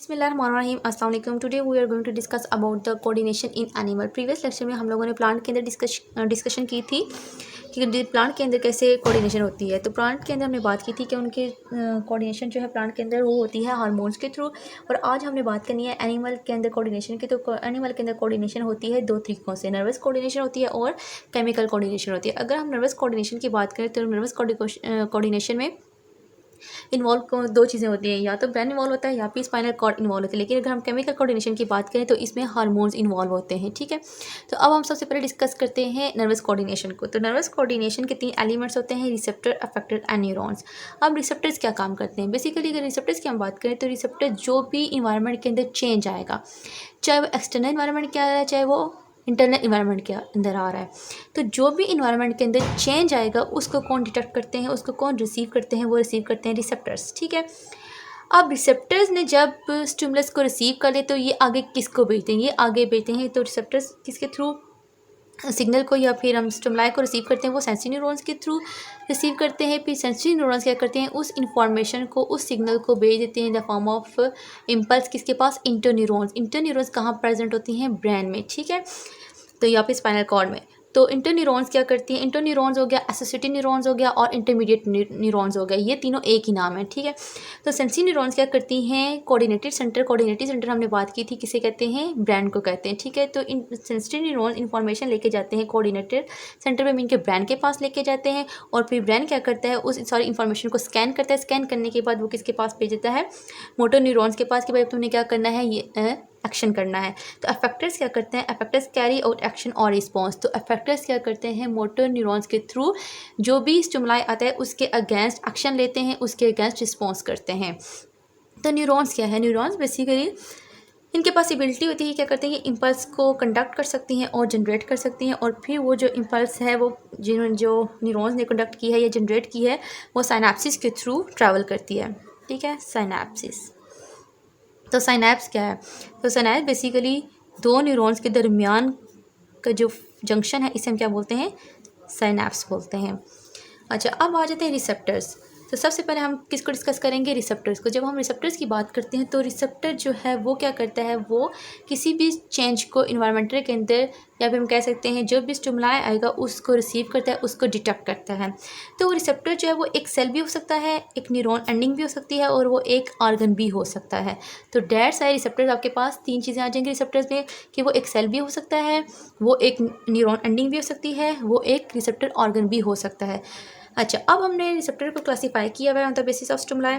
बिस्मिल्लाहिर्रहमानिर्रहीम अस्सलाम वालेकुम। Today we are going to discuss about the coordination in animal. Previous lecture में हम लोगों ने प्लांट के अंदर डिस्कशन की थी कि प्लांट के अंदर कैसे कोऑर्डिनेशन होती है। तो प्लांट के अंदर हमने बात की थी कि उनके कोऑर्डिनेशन जो है प्लांट के अंदर वो होती है हार्मोन्स के थ्रू। और आज हमने बात करनी है एनिमल के अंदर कोऑर्डिनेशन की। तो एनिमल के अंदर कोऑर्डिनेशन होती है दो तरीक़ों से, नर्वस कोऑर्डिनेशन होती है और केमिकल कोऑर्डिनेशन होती है। अगर हम नर्वस कोऑर्डिनेशन की बात करें तो नर्वस कोऑर्डिनेशन में इन्वॉल्व दो चीज़ें होती हैं, या तो ब्रेन इन्वॉल्व होता है या फिर स्पाइनल कॉर्ड इन्वॉल्व होता है। लेकिन अगर हम केमिकल कोऑर्डिनेशन की बात करें तो इसमें हार्मोन्स इन्वॉल्व होते हैं। ठीक है, तो अब हम सबसे पहले डिस्कस करते हैं नर्वस कोऑर्डिनेशन को। तो नर्वस कोऑर्डिनेशन के 3 एलिमेंट्स होते हैं, रिसेप्टर, अफेक्टर एंड न्यूरॉन्स। अब रिसेप्टर्स क्या काम करते हैं? बेसिकली अगर रिसेप्टर्स की हम बात करें तो रिसेप्टर जो भी इन्वायरमेंट के अंदर चेंज आएगा, चाहे वो एक्सटर्नल इन्वायरमेंट क्या है चाहे वो इंटरनल इन्वायरमेंट के अंदर आ रहा है, तो जो भी इन्वायरमेंट के अंदर चेंज आएगा उसको कौन डिटेक्ट करते हैं, उसको कौन रिसीव करते हैं? वो रिसीव करते हैं रिसेप्टर्स। ठीक है, अब रिसेप्टर्स ने जब स्टिमुलस को रिसीव कर ले तो ये आगे किसको भेजते हैं? ये आगे भेजते हैं तो रिसेप्टर्स किसके थ्रू सिग्नल को, या फिर हम स्टिमुलाई को रिसीव करते हैं वो सेंसरी न्यूरॉन्स के थ्रू रिसीव करते हैं। फिर सेंसरी न्यूरॉन्स क्या करते हैं? उस इंफॉर्मेशन को, उस सिग्नल को भेज देते हैं in the form of impulse किसके पास? इंटरन्यूरॉन्स। इंटरन्यूरॉन्स कहाँ प्रेजेंट होती हैं? ब्रेन में। ठीक है, तो या फिर स्पाइनल कॉर्ड में। तो इंटरन्यूरॉन्स क्या करती हैं? इंटरन्यूरॉन्स हो गया, एसोसिएटेड न्यूरॉन्स हो गया और इंटरमीडिएट न्यूरॉन्स हो गया, ये तीनों एक ही नाम है। ठीक है, तो सेंसरी न्यूरॉन्स क्या करती हैं? Coordinated centre. कोऑर्डिनेटेड सेंटर हमने बात की थी, किसे कहते हैं? ब्रेन को कहते हैं। ठीक है, तो इन सेंसरी न्यूरॉन्स इन्फॉर्मेशन लेके जाते हैं कोऑर्डिनेटेड सेंटर में, इनके ब्रेन के पास लेके जाते हैं और फिर ब्रेन क्या करता है? उस सारी इन्फॉर्मेशन को स्कैन करता है। स्कैन करने के बाद वो किसके पास भेज देता है? मोटर न्यूरॉन्स के पास कि भाई तुमने क्या करना है, ये एक्शन करना है। तो अफेक्टर्स क्या करते हैं? अफेक्टर्स कैरी आउट एक्शन और रिस्पॉन्स। तो अफेक्टर्स क्या करते हैं? मोटर न्यूरॉन्स के थ्रू जो भी स्टिमुलाई आता है उसके अगेंस्ट एक्शन लेते हैं, उसके अगेंस्ट रिस्पॉन्स करते हैं। तो न्यूरॉन्स क्या है? न्यूरॉन्स बेसिकली इनके पास एबिलिटी होती है, क्या करते हैं? ये इम्पल्स को कंडक्ट कर सकती हैं और जनरेट कर सकती हैं, और फिर वो जो इम्पल्स है वो जो न्यूरॉन्स ने कंडक्ट की है या जनरेट की है वो साइनेप्सिस के थ्रू ट्रैवल करती है। ठीक है, साइनेप्सिस। तो साइनेप्स क्या है? तो साइनेप्स बेसिकली दो न्यूरॉन्स के दरमियान का जो जंक्शन है इसे हम क्या बोलते हैं? साइनेप्स बोलते हैं। अच्छा, अब आ जाते हैं रिसेप्टर्स। तो सबसे पहले हम किसको डिस्कस करेंगे? रिसेप्टर्स को। जब हम रिसेप्टर्स की बात करते हैं तो रिसेप्टर जो है वो क्या करता है? वो किसी भी चेंज को इन्वायरमेंटल के अंदर, या फिर हम कह सकते हैं जो भी स्टिमुलाई आएगा उसको रिसीव करता है, उसको डिटेक्ट करता है। तो वो रिसेप्टर जो है वो एक सेल भी हो सकता है, एक न्यूरॉन एंडिंग भी हो सकती है और वो एक ऑर्गन भी हो सकता है। तो डेढ़ सारे रिसेप्टर्स आपके पास 3 चीज़ें आ जाएंगी रिसेप्टर्स में, कि वो एक सेल भी हो सकता है, वो एक न्यूरॉन एंडिंग भी हो सकती है, वो एक रिसेप्टर ऑर्गन भी हो सकता है। अच्छा, अब हमने रिसेप्टर को क्लासीफाई किया हुआ है on the basis of stimuli.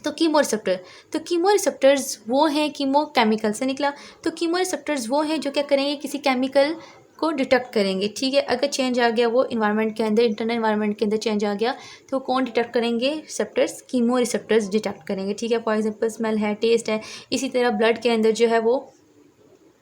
तो कीमो रिसेप्टर, तो कीमो रिसेप्टर्स वो हैं, कीमो केमिकल से निकला, तो कीमो रिसेप्टर्स वो हैं जो क्या करेंगे? किसी केमिकल को डिटेक्ट करेंगे। ठीक है, अगर चेंज आ गया वो इन्वायरमेंट के अंदर, इंटरनल इन्वायरमेंट के अंदर चेंज आ गया तो कौन डिटेक्ट करेंगे? रिसेप्टर्स, कीमो रिसेप्टर्स डिटेक्ट करेंगे। ठीक है, फॉर एग्जांपल स्मेल है, टेस्ट है। इसी तरह ब्लड के अंदर जो है वो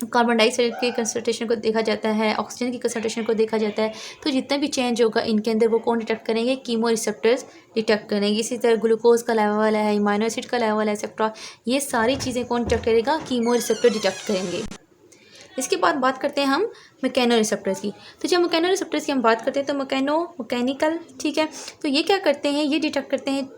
कार्बन डाइऑक्साइड के कंसंट्रेशन को देखा जाता है, ऑक्सीजन की कंसंट्रेशन को देखा जाता है। तो जितना भी चेंज होगा इनके अंदर वो कौन डिटेक्ट करेंगे? कीमो रिसेप्टर्स डिटेक्ट करेंगे। इसी तरह ग्लूकोज का लेवल है, अमीनो एसिड का लेवल है, एक्सेट्रा, ये सारी चीज़ें कौन डिटेक्ट करेगा? कीमो रिसेप्टर डिटेक्ट करेंगे। इसके बाद बात करते हैं हम मैकेनो रिसेप्टर्स की। तो जब मैकेनो रिसेप्टर्स की हम बात करते हैं तो मैकेनिकल। ठीक है, तो ये क्या करते हैं? ये डिटेक्ट करते हैं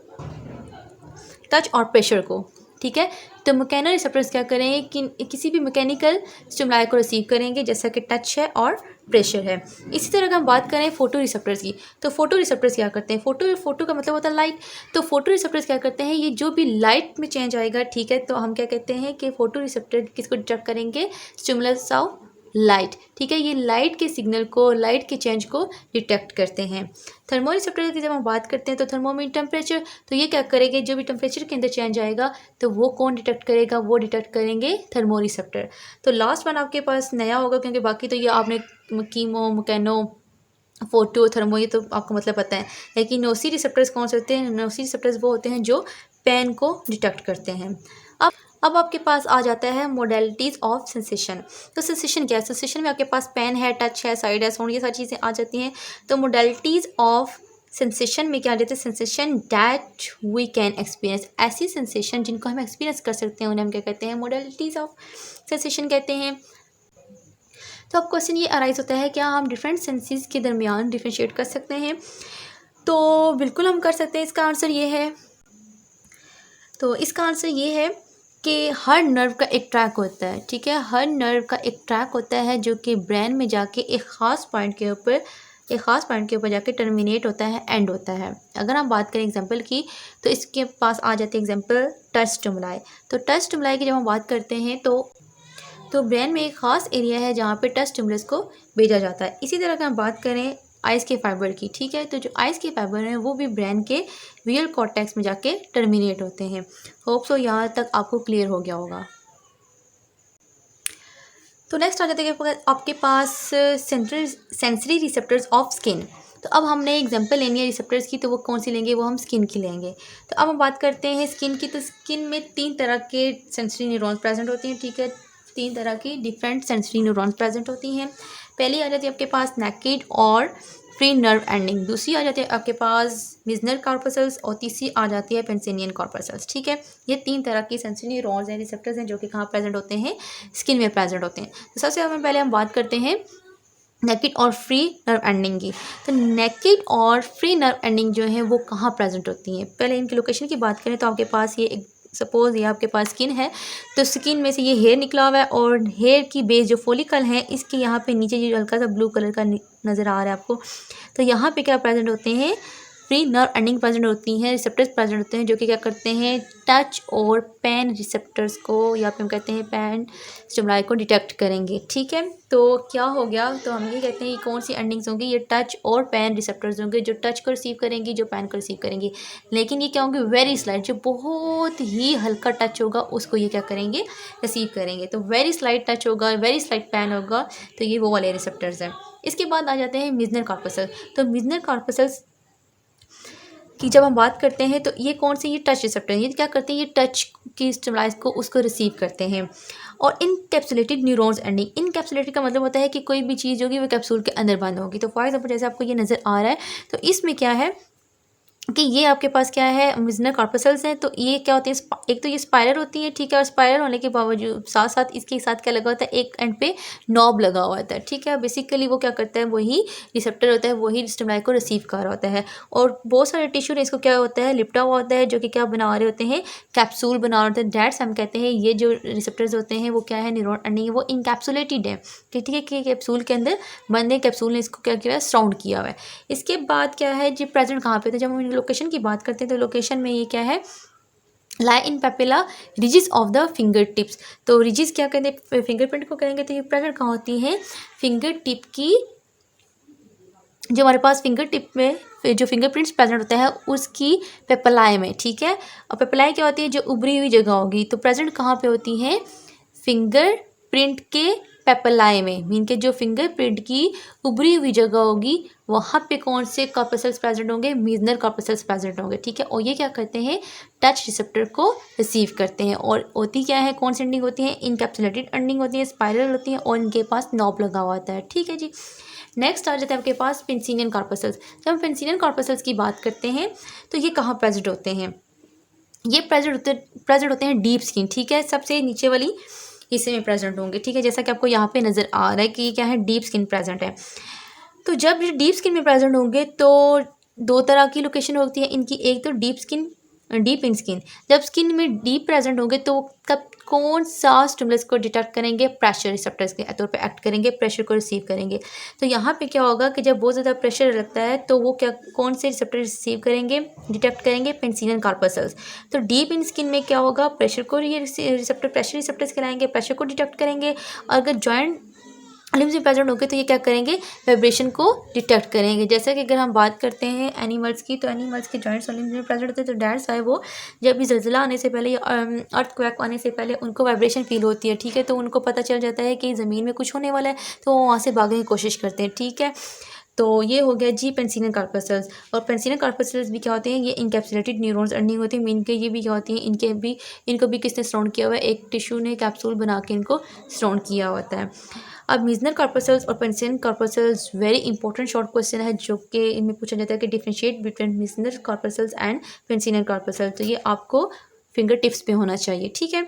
टच और प्रेशर को। ठीक है, तो मैकेनो रिसेप्टर्स क्या करेंगे कि किसी भी मैकेनिकल स्टिमुलाई को रिसीव करेंगे, जैसा कि टच है और प्रेशर है। इसी तरह अगर हम बात करें फोटो रिसेप्टर्स की, तो फोटो रिसेप्टर्स क्या करते हैं? फोटो का मतलब होता है लाइट। तो फोटो रिसेप्टर्स क्या करते हैं? ये जो भी लाइट में चेंज आएगा, ठीक है, तो हम क्या कहते हैं कि फोटो रिसेप्टर किसको डिटेक्ट करेंगे? Stimulus of light. ठीक है, ये लाइट के सिग्नल को, लाइट के चेंज को डिटेक्ट करते हैं। थर्मो रिसेप्टर की जब हम बात करते हैं तो थर्मोमीटर टेम्परेचर, तो ये क्या करेंगे? जो भी टेम्परेचर के अंदर चेंज आएगा तो वो कौन डिटेक्ट करेगा? वो डिटेक्ट करेंगे थर्मो रिसेप्टर। तो लास्ट वन आपके पास नया होगा, क्योंकि बाकी तो ये आपने कीमो, मैकेनो, फोटो, थर्मो ये तो आपको मतलब पता है। लेकिन नोसी रिसेप्टर्स कौन से होते हैं? नोसी रिसेप्टर्स वो होते हैं जो पेन को डिटेक्ट करते हैं। अब आपके पास आ जाता है मोडेलिटीज़ ऑफ सेंसेशन। तो सेंसेशन क्या है? सेंसेशन में आपके पास पेन है, टच है, साइड है, साउंड, ये सारी चीज़ें आ जाती हैं। तो मोडेलिटीज़ ऑफ सेंसेशन में क्या आ जाता है? Sensation that we can experience, ऐसी सेंसेशन जिनको हम एक्सपीरियंस कर सकते हैं उन्हें हम क्या कहते हैं? मोडेलिटीज़ ऑफ सेंसेशन कहते हैं। तो अब क्वेश्चन ये अराइज होता है, क्या हम डिफरेंट सेंसेस के दरमियान डिफ्रेंशिएट कर सकते हैं? तो बिल्कुल हम कर सकते हैं। इसका आंसर ये है, तो इसका आंसर ये है कि हर नर्व का एक ट्रैक होता है, ठीक है। हर नर्व का एक ट्रैक होता है जो कि ब्रेन में जाके एक ख़ास पॉइंट के ऊपर जाके टर्मिनेट होता है, एंड होता है। अगर हम बात करें एग्जांपल की, तो इसके पास आ जाते हैं एग्जांपल टच स्टिमुलाई। तो टच स्टिमुलाई की जब हम बात करते हैं तो ब्रेन में एक ख़ास एरिया है जहाँ पे टच स्टिमुलस को भेजा जाता है। इसी तरह का हम बात करें आइज़ के फाइबर की, ठीक है। तो जो आइज़ के फाइबर हैं वो भी ब्रेन के विजुअल कॉर्टेक्स में जाके टर्मिनेट होते हैं। होप सो यहाँ तक आपको क्लियर हो गया होगा। तो नेक्स्ट आ जाते हैं आपके पास सेंसरी रिसेप्टर्स ऑफ स्किन। तो अब हमने एग्जांपल लेनी है रिसेप्टर्स की, तो वो कौन सी लेंगे, वो हम स्किन की लेंगे। तो अब हम बात करते हैं स्किन की। तो स्किन में 3 तरह के सेंसरी न्यूरॉन्स प्रेजेंट होती हैं, ठीक है। 3 तरह की डिफरेंट सेंसरी न्यूरॉन्स प्रेजेंट होती हैं। पहली आ जाती है आपके पास नेकेड और फ्री नर्व एंडिंग, दूसरी आ जाती है आपके पास मिजनर कॉर्पसल्स, और तीसरी आ जाती है पेंसिनियन कॉर्पसल्स, ठीक है। ये 3 तरह की सेंसरी न्यूरॉन्स हैं, रिसेप्टर्स हैं, जो कि कहाँ प्रेजेंट होते हैं, स्किन में प्रेजेंट होते हैं। तो सबसे पहले हम बात करते हैं नेकेड और फ्री नर्व एंडिंग की। तो नेकेड और फ्री नर्व एंडिंग जो है वो कहाँ प्रेजेंट होती हैं, पहले इनकी लोकेशन की बात करें तो आपके पास ये सपोज़ ये आपके पास स्किन है, तो स्किन में से ये हेयर निकला हुआ है, और हेयर की बेस जो फॉलिकल है इसके यहाँ पे नीचे जो हल्का सा ब्लू कलर का नज़र आ रहा है आपको, तो यहाँ पे क्या प्रेजेंट होते हैं, फ्री नर्व एंडिंग प्रेजेंट होती हैं, रिसेप्टर्स प्रेजेंट होते हैं, जो कि क्या करते हैं, टच और पेन रिसेप्टर्स को, या फिर हम कहते हैं पेन स्टिमुलाई को डिटेक्ट करेंगे, ठीक है। तो क्या हो गया, तो हम ये कहते हैं कि कौन सी एंडिंग्स होंगी, ये टच और पेन रिसेप्टर्स होंगे, जो टच को रिसीव करेंगी, जो पेन को रिसीव करेंगी। लेकिन ये क्या होंगे, वेरी स्लाइट, जो बहुत ही हल्का टच होगा उसको ये क्या करेंगे, रिसीव करेंगे। तो वेरी स्लाइट टच होगा, वेरी स्लाइट पेन होगा, तो ये वो वाले रिसेप्टर्स हैं। इसके बाद आ जाते हैं मिजनर कॉर्पसल्स। तो मिजनर कॉर्पसल्स कि जब हम बात करते हैं तो ये कौन से, ये टच रिसेप्टर, ये क्या करते हैं, ये टच की स्टिमुलाइज को उसको रिसीव करते हैं। और इनकैप्सुलेटेड न्यूरॉन्स एंडिंग, इनकैप्सुलेटेड का मतलब होता है कि कोई भी चीज़ होगी वो कैप्सूल के अंदर बंद होगी। तो फॉर एग्जाम्पल जैसे आपको ये नज़र आ रहा है, तो इसमें क्या है कि ये आपके पास क्या है, मिजनर कॉर्पसल्स हैं। तो ये क्या होती है, एक तो ये स्पाइरल होती है, ठीक है। और स्पाइरल होने के बावजूद साथ साथ इसके साथ क्या लगा होता है, एक एंड पे नॉब लगा हुआ होता है, ठीक है। बेसिकली वो क्या करता है, वही रिसेप्टर होता है, वही स्टिमुलाई को रिसीव कर रहा होता है। और बहुत सारे टिश्यू ने इसको क्या होता है, लिपटा हुआ होता है, जो कि क्या बना रहे होते हैं, कैप्सूल बना रहे होते हैं। डैट्स हम कहते हैं ये जो रिसेप्टर्स होते हैं वो क्या है, न्यूरॉन एंडिंग, वो इनकैप्सुलेटेड है, ठीक है, कि कैप्सूल के अंदर बंद है, कैप्सूल ने इसको क्या किया है, सराउंड किया हुआ है। इसके बाद क्या है जी, प्रेजेंट कहाँ पे थे, जब हम लोकेशन की बात करते हैं तो लोकेशन में ये क्या है, lie in papilla ridges of the finger tips. तो रिजिस क्या कहते हैं, फिंगरप्रिंट को कहेंगे, तो ये प्रेजेंट कहाँ होती है, फिंगर टिप की, जो हमारे पास फिंगर टिप में जो फिंगरप्रिंट्स प्रेजेंट होता है उसकी पेपलाई में, ठीक है। और पेपलाई क्या होती है, जो उभरी हुई जगह होगी, तो प्रेजेंट कहाँ पे होती है, फिंगर प्रिंट के पेपलाई में, मीन के जो फिंगरप्रिंट की उभरी हुई जगह होगी वहाँ पे कौन से कॉर्पसल्स प्रेजेंट होंगे, मिजनर कॉर्पसल्स प्रेजेंट होंगे, ठीक है। और ये क्या करते हैं, टच रिसेप्टर को रिसीव करते हैं। और होती क्या है, कौन सी एंडिंग होती है, इनकैप्सुलेटेड एंडिंग होती है, स्पाइरल होती है, और इनके पास नॉब लगा हुआ होता है, ठीक है जी। नेक्स्ट आ जाता है आपके पास पेंसिनियन कॉर्पसल्स। जब हम पेंसिनियन कॉर्पसल्स की बात करते हैं तो ये कहाँ प्रेजेंट होते हैं, ये प्रेजेंट होते हैं डीप स्किन, ठीक है, सबसे नीचे वाली हिस्से में प्रेजेंट होंगे, ठीक है। जैसा कि आपको यहाँ पे नज़र आ रहा है कि ये क्या है, डीप स्किन प्रेजेंट है। तो जब ये डीप स्किन में प्रेजेंट होंगे तो 2 तरह की लोकेशन होती है इनकी, एक तो डीप इन स्किन। जब स्किन में डीप प्रेजेंट होंगे तो कब कौन सा स्टिमुलस को डिटेक्ट करेंगे, प्रेशर रिसेप्टर्स के तौर पे एक्ट करेंगे, प्रेशर को रिसीव करेंगे। तो यहाँ पे क्या होगा कि जब बहुत ज़्यादा प्रेशर लगता है तो वो क्या, कौन से रिसेप्टर रिसीव करेंगे, डिटेक्ट करेंगे, पेंसिनियन कॉर्पसल्स। तो डीप इन स्किन में क्या होगा, प्रेशर को ये रिसेप्टर, प्रेशर रिसेप्टर्स कराएंगे, प्रेशर को डिटेक्ट करेंगे। और अगर जॉइंट लिम्स में प्रेजेंट होंगे तो ये क्या करेंगे, वाइब्रेशन को डिटेक्ट करेंगे। जैसा कि अगर हम बात करते हैं एनिमल्स की, तो एनिमल्स के जॉइंट्स और लिम्स में प्रेजेंट होते हैं। तो डैट्स है वो जब भी ज़लज़ला आने से पहले या अर्थक्वेक आने से पहले उनको वाइब्रेशन फील होती है, ठीक है। तो उनको पता चल जाता है कि ज़मीन में कुछ होने वाला है, तो वो वहाँ से भागने की कोशिश करते हैं, ठीक है। तो ये हो गया जी पेंसिनियन कॉर्पसल्स। और पेंसिनियन कॉर्पसल्स भी क्या होते हैं, ये इनकैप्सुलेटेड न्यूरॉन्स एंडिंग होती है, मीन के ये भी क्या होती हैं, इनको भी किसने सराउंड किया हुआ है, एक टिश्यू ने कैप्सूल बना के इनको सराउंड किया होता है। अब मिजनर कॉर्पसल्स और Pacinian corpuscles very important short question है, जो कि इनमें पूछा जाता है कि differentiate between Meissner corpuscles and Pacinian corpuscles. तो ये आपको फिंगर टिप्स पे होना चाहिए, ठीक है।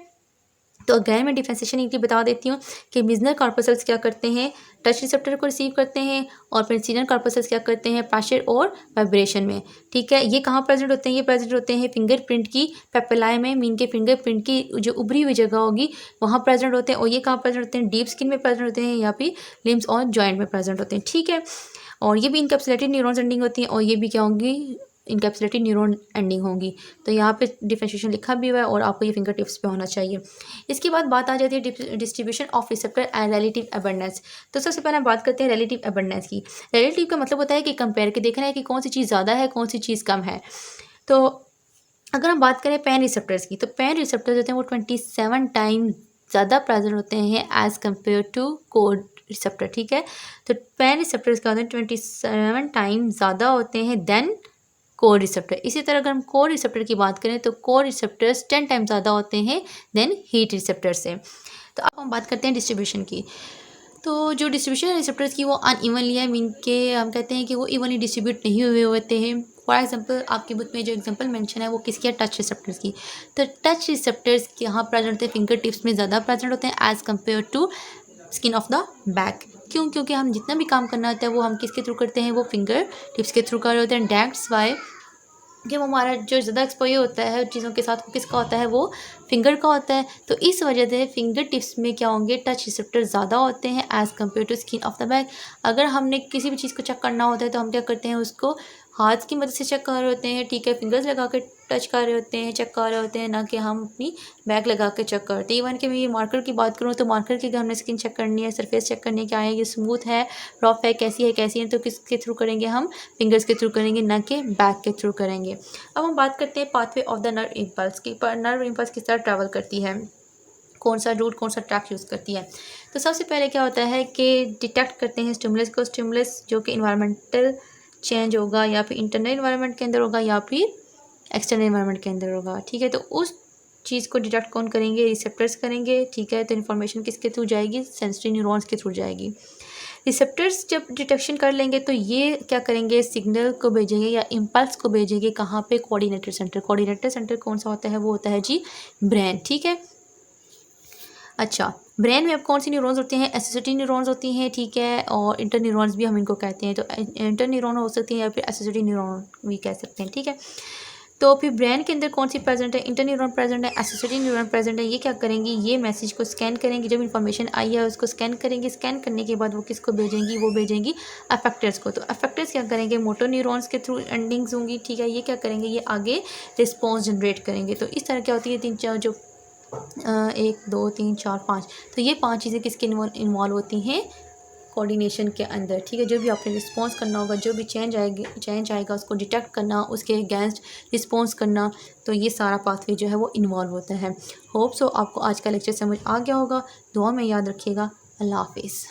तो अगेन मैं डिफरेंशिएशन इनकी बता देती हूँ कि मिजनर कॉर्पस्कल्स क्या करते हैं, टच रिसेप्टर को रिसीव करते हैं, और फिर सीनियर कॉर्पस्कल्स क्या करते हैं, प्रेशर और वाइब्रेशन में। ठीक है, ये कहाँ प्रेजेंट होते हैं, ये प्रेजेंट होते हैं फिंगरप्रिंट की पेपिलाई में, मीन के फिंगरप्रिंट की जो उभरी हुई जगह होगी वहाँ प्रेजेंट होते हैं। और ये कहाँ प्रेजेंट होते हैं, डीप स्किन में प्रेजेंट होते हैं, या फिर लिम्स और जॉइंट में प्रेजेंट होते हैं। ठीक है, और ये भी इनकैप्सुलेटेड न्यूरॉन्स एंडिंग होती हैं, और ये भी क्या होंगी, इनकैप्सुलेटेड न्यूरॉन एंडिंग होंगी। तो यहाँ पे डिफरेंशिएशन लिखा भी हुआ है और आपको ये फिंगर टिप्स पे होना चाहिए। इसके बाद बात आ जाती है distribution of receptor and relative abundance. तो सबसे पहले हम बात करते हैं रिलेटिव अबंडेंस की। रिलेटिव का मतलब होता है कि कंपेयर के देखना है कि कौन सी चीज़ ज़्यादा है, कौन सी चीज़ कम है। तो अगर हम बात करें पैन रिसेप्टर्स की, तो पैन रिसेप्टर्स होते हैं वो 27 टाइम ज़्यादा प्रेजेंट होते हैं as compare to core receptor. ठीक है, तो पैन रिसेप्टर्स क्या होते हैं 27 टाइम ज़्यादा होते हैं देन कोर रिसेप्टर। इसी तरह अगर हम कोर रिसेप्टर की बात करें तो कोर रिसेप्टर्स 10 टाइम ज़्यादा होते हैं देन हीट रिसेप्टर से। तो अब हम बात करते हैं डिस्ट्रीब्यूशन की। तो जो डिस्ट्रीब्यूशन है रिसेप्टर्स की वो अनइवनली है, मीन के हम कहते हैं कि वो इवनली डिस्ट्रीब्यूट नहीं हुए होते हैं। फॉर एग्जांपल आपकी बुक में जो एग्जांपल मेंशन है वो किसकी है, टच रिसेप्टर्स की। तो टच रिसेप्टर्स यहाँ प्रेजेंट होते हैं फिंगर टिप्स में ज़्यादा प्रेजेंट होते हैं as compare to skin of the back. क्यों, क्योंकि हम जितना भी काम करना होता है वो हम किसके थ्रू करते हैं, वो फिंगर टिप्स के थ्रू कर रहे होते हैं। दैट्स वाई कि वो हमारा जो ज़्यादा एक्सपोजर होता है चीज़ों के साथ वो किसका होता है, वो फिंगर का होता है। तो इस वजह से फिंगर टिप्स में क्या होंगे, टच रिसेप्टर ज़्यादा होते हैं as compare to skin of the back. अगर हमने किसी भी चीज़ को चेक करना होता है तो हम क्या करते हैं, उसको हाथ की मदद से चेक कर रहे होते हैं। ठीक है, फिंगर्स लगा के टच कर रहे होते हैं, चेक कर रहे होते हैं, ना कि हम अपनी बैक लगा के चेक करते हैं। इवन कि मैं ये मार्कर की बात करूँ तो मार्कर की अगर हमने स्किन चेक करनी है, सरफेस चेक करनी है, क्या है ये स्मूथ है, रफ है, कैसी है, तो किसके थ्रू करेंगे, हम फिंगर्स के थ्रू करेंगे, ना कि बैक के थ्रू करेंगे। अब हम बात करते हैं pathway of the nerve impulse की। नर्व इम्पल्स किस तरह ट्रैवल करती है, कौन सा रूट, कौन सा ट्रैक यूज़ करती है। तो सबसे पहले क्या होता है कि डिटेक्ट करते हैं स्टिमुलस को। स्टिमुलस जो कि इन्वायरमेंटल चेंज होगा, या फिर इंटरनल इन्वायरमेंट के अंदर होगा, या फिर एक्सटर्नल इन्वायरमेंट के अंदर होगा। ठीक है, तो उस चीज़ को डिटेक्ट कौन करेंगे, रिसेप्टर्स करेंगे। ठीक है, तो इन्फॉर्मेशन किसके थ्रू जाएगी, सेंसरी न्यूरॉन्स के थ्रू जाएगी। रिसेप्टर्स जब डिटेक्शन कर लेंगे तो ये क्या करेंगे, सिग्नल को भेजेंगे या इम्पल्स को भेजेंगे कहाँ पे, कोऑर्डिनेटर सेंटर। कोऑर्डिनेटर सेंटर कौन सा होता है, वो होता है जी ब्रेन। ठीक है, अच्छा, ब्रेन में अब कौन सी न्यूरॉन्स होती हैं, एसोसिएटिव न्यूरॉन्स होती हैं। ठीक है, और इंटर न्यूरॉन्स भी हम इनको कहते हैं। तो इंटर न्यूरॉन हो सकती हैं या फिर एसोसिएटिव न्यूरॉन भी कह सकते हैं। ठीक है, तो फिर ब्रेन के अंदर कौन सी प्रेजेंट है, इंटर न्यूरॉन प्रेजेंट है, एसोसिएटिव न्यूरॉन प्रेजेंट है। ये क्या करेंगी, ये मैसेज को स्कैन करेंगी, जब इन्फॉर्मेशन आई है उसको स्कैन करेंगे। स्कैन करने के बाद वो किसको भेजेंगी, वो भेजेंगी अफेक्टर्स को। तो अफेक्टर्स क्या करेंगे, मोटर न्यूरॉन्स के थ्रू एंडिंग्स होंगी। ठीक है, ये क्या करेंगे, ये आगे रिस्पॉन्स जनरेट करेंगे। तो इस तरह क्या होती है, 3-4 जो 1 2 3 4 5, तो ये 5 चीज़ें किसके इन्वॉल्व होती हैं, कोऑर्डिनेशन के अंदर। ठीक है, जो भी आपने रिस्पॉन्स करना होगा, जो भी चेंज आएगा उसको डिटेक्ट करना, उसके अगेंस्ट रिस्पॉन्स करना, तो ये सारा पाथवे जो है वो इन्वॉल्व होता है। होप सो आपको आज का लेक्चर समझ आ गया होगा। दुआ में याद रखिएगा। अल्लाह हाफिज़।